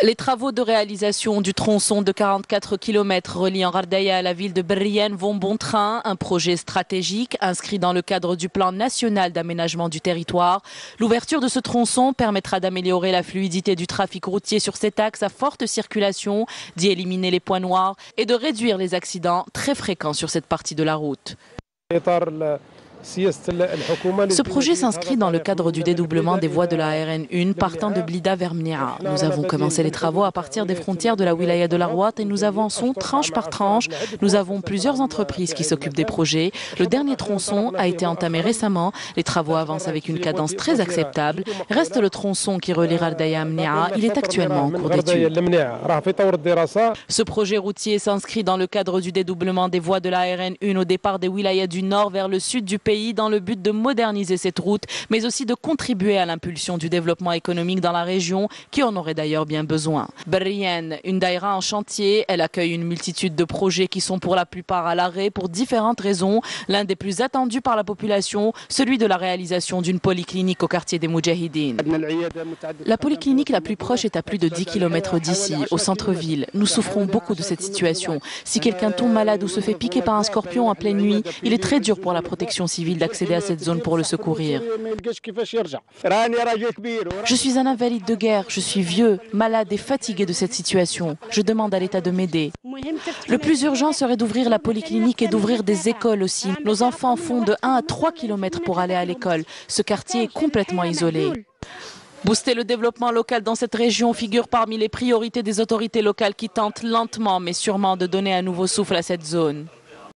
Les travaux de réalisation du tronçon de 44 km reliant Ghardaya à la ville de Berrien vont bon train. Un projet stratégique inscrit dans le cadre du plan national d'aménagement du territoire. L'ouverture de ce tronçon permettra d'améliorer la fluidité du trafic routier sur cet axe à forte circulation, d'y éliminer les points noirs et de réduire les accidents très fréquents sur cette partie de la route. Ce projet s'inscrit dans le cadre du dédoublement des voies de la RN1 partant de Blida vers Mni'a. Nous avons commencé les travaux à partir des frontières de la wilaya de l'Arwat et nous avançons tranche par tranche. Nous avons plusieurs entreprises qui s'occupent des projets. Le dernier tronçon a été entamé récemment. Les travaux avancent avec une cadence très acceptable. Reste le tronçon qui relie Ghardaya à Mni'a. Il est actuellement en cours d'étude. Ce projet routier s'inscrit dans le cadre du dédoublement des voies de la RN1 au départ des wilayas du nord vers le sud du pays, dans le but de moderniser cette route, mais aussi de contribuer à l'impulsion du développement économique dans la région, qui en aurait d'ailleurs bien besoin. Berrien, une daïra en chantier, elle accueille une multitude de projets qui sont pour la plupart à l'arrêt pour différentes raisons. L'un des plus attendus par la population, celui de la réalisation d'une polyclinique au quartier des Moudjahidines. La polyclinique la plus proche est à plus de 10 km d'ici, au centre-ville. Nous souffrons beaucoup de cette situation. Si quelqu'un tombe malade ou se fait piquer par un scorpion en pleine nuit, il est très dur pour la protection civile d'accéder à cette zone pour le secourir. Je suis un invalide de guerre, je suis vieux, malade et fatigué de cette situation. Je demande à l'État de m'aider. Le plus urgent serait d'ouvrir la polyclinique et d'ouvrir des écoles aussi. Nos enfants font de 1 à 3 km pour aller à l'école. Ce quartier est complètement isolé. Booster le développement local dans cette région figure parmi les priorités des autorités locales qui tentent lentement mais sûrement de donner un nouveau souffle à cette zone.